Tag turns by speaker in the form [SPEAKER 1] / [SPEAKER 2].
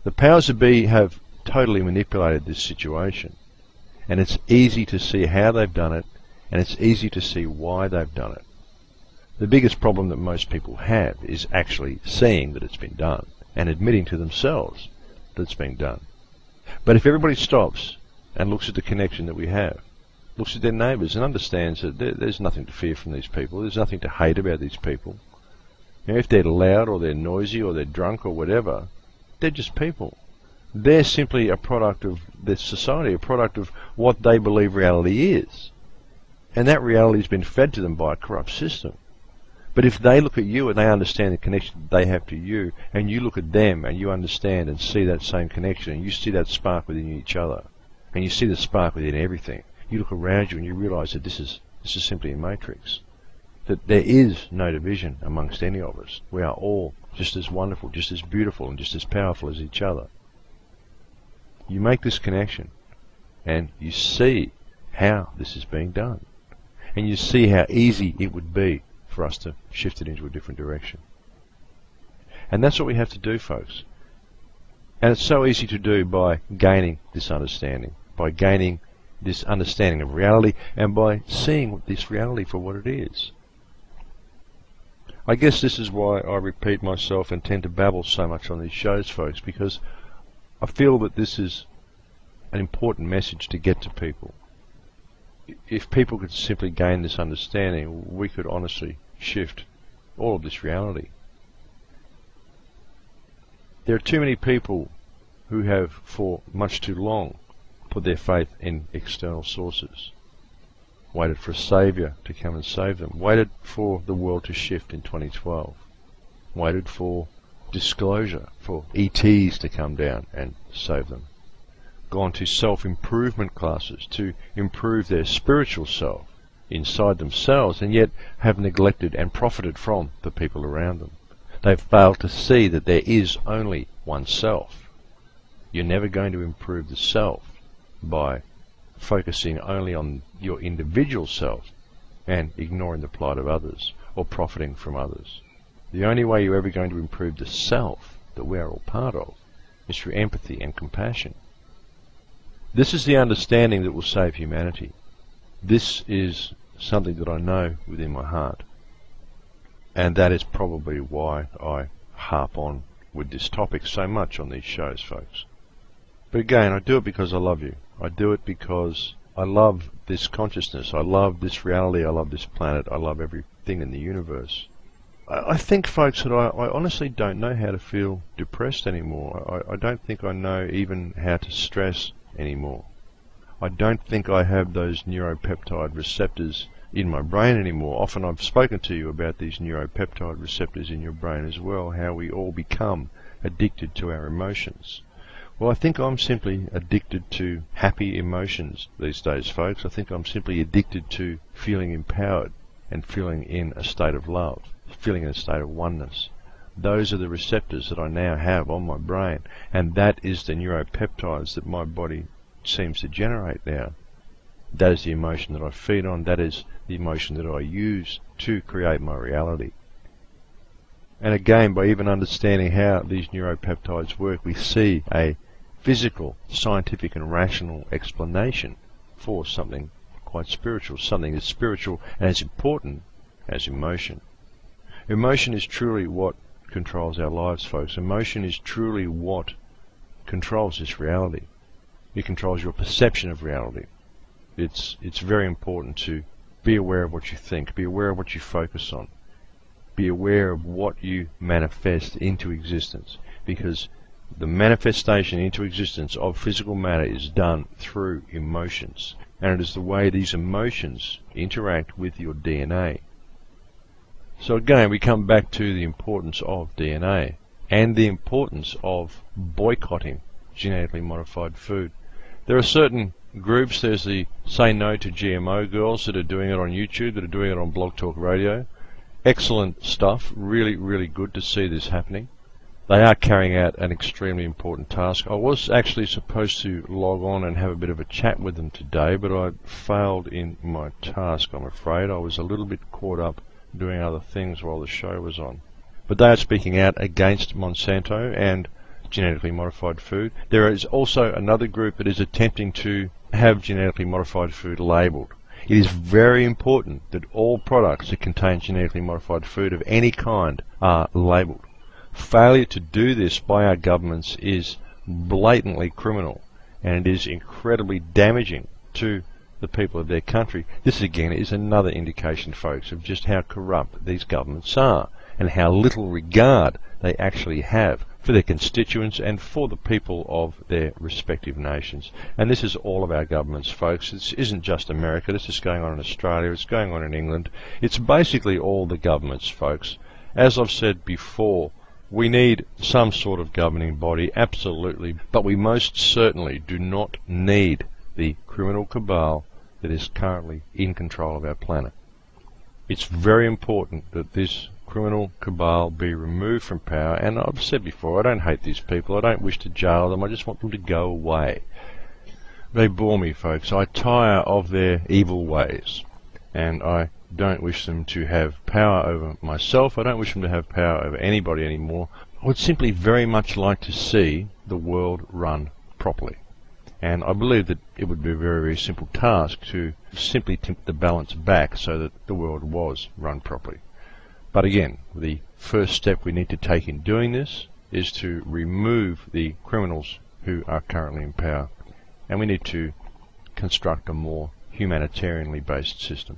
[SPEAKER 1] The powers that be have totally manipulated this situation, and it's easy to see how they've done it, and it's easy to see why they've done it. The biggest problem that most people have is actually seeing that it's been done and admitting to themselves that it's been done. But if everybody stops and looks at the connection that we have, looks at their neighbours and understands that there's nothing to fear from these people, there's nothing to hate about these people. You know, if they're loud or they're noisy or they're drunk or whatever, they're just people. They're simply a product of this society, a product of what they believe reality is. And that reality has been fed to them by a corrupt system. But if they look at you and they understand the connection they have to you, and you look at them and you understand and see that same connection, and you see that spark within each other, and you see the spark within everything, you look around you and you realize that this is simply a matrix. That there is no division amongst any of us. We are all just as wonderful, just as beautiful, and just as powerful as each other. You make this connection, and you see how this is being done. And you see how easy it would be for us to shift it into a different direction. And that's what we have to do, folks. And it's so easy to do by gaining this understanding, by gaining this understanding of reality, and by seeing this reality for what it is. I guess this is why I repeat myself and tend to babble so much on these shows, folks, because I feel that this is an important message to get to people. If people could simply gain this understanding, we could honestly shift all of this reality. There are too many people who have, for much too long, put their faith in external sources, waited for a saviour to come and save them, waited for the world to shift in 2012, waited for disclosure, for ETs to come down and save them, gone to self-improvement classes to improve their spiritual self inside themselves, and yet have neglected and profited from the people around them. They've failed to see that there is only one self. You're never going to improve the self by focusing only on your individual self and ignoring the plight of others or profiting from others. The only way you're ever going to improve the self that we are all part of is through empathy and compassion. This is the understanding that will save humanity. This is something that I know within my heart. And that is probably why I harp on with this topic so much on these shows, folks. But again, I do it because I love you. I do it because I love this consciousness. I love this reality. I love this planet. I love everything in the universe. I think, folks, that I honestly don't know how to feel depressed anymore. I don't think I know even how to stress anymore. I don't think I have those neuropeptide receptors in my brain anymore. Often I've spoken to you about these neuropeptide receptors in your brain as well, how we all become addicted to our emotions. Well, I think I'm simply addicted to happy emotions these days, folks. I think I'm simply addicted to feeling empowered and feeling in a state of love, feeling in a state of oneness. Those are the receptors that I now have on my brain, and that is the neuropeptides that my body seems to generate now. That is the emotion that I feed on. That is the emotion that I use to create my reality. And again, by even understanding how these neuropeptides work, we see a physical, scientific and rational explanation for something quite spiritual, something as spiritual and as important as emotion. Emotion is truly what controls our lives, folks. Emotion is truly what controls this reality. It controls your perception of reality. It's very important to be aware of what you think, be aware of what you focus on, be aware of what you manifest into existence, because the manifestation into existence of physical matter is done through emotions, and it is the way these emotions interact with your DNA. So again, we come back to the importance of DNA and the importance of boycotting genetically modified food. There are certain groups, there's the Say No to GMO girls that are doing it on YouTube, that are doing it on Blog Talk Radio. Excellent stuff, really, really good to see this happening. They are carrying out an extremely important task. I was actually supposed to log on and have a bit of a chat with them today, but I failed in my task, I'm afraid. I was a little bit caught up doing other things while the show was on. But they are speaking out against Monsanto and genetically modified food. There is also another group that is attempting to have genetically modified food labelled. It is very important that all products that contain genetically modified food of any kind are labelled. Failure to do this by our governments is blatantly criminal, and it is incredibly damaging to the people of their country. This again is another indication, folks, of just how corrupt these governments are and how little regard they actually have for their constituents and for the people of their respective nations. And this is all of our governments, folks. This isn't just America. This is going on in Australia. It's going on in England. It's basically all the governments, folks. As I've said before, we need some sort of governing body, absolutely, but we most certainly do not need the criminal cabal that is currently in control of our planet. It's very important that this criminal cabal be removed from power, and I've said before, I don't hate these people, I don't wish to jail them, I just want them to go away. They bore me, folks. I tire of their evil ways, and I don't wish them to have power over myself. I don't wish them to have power over anybody anymore. I would simply very much like to see the world run properly. And I believe that it would be a very, very simple task to simply tip the balance back so that the world was run properly. But again, the first step we need to take in doing this is to remove the criminals who are currently in power. And we need to construct a more humanitarianly based system.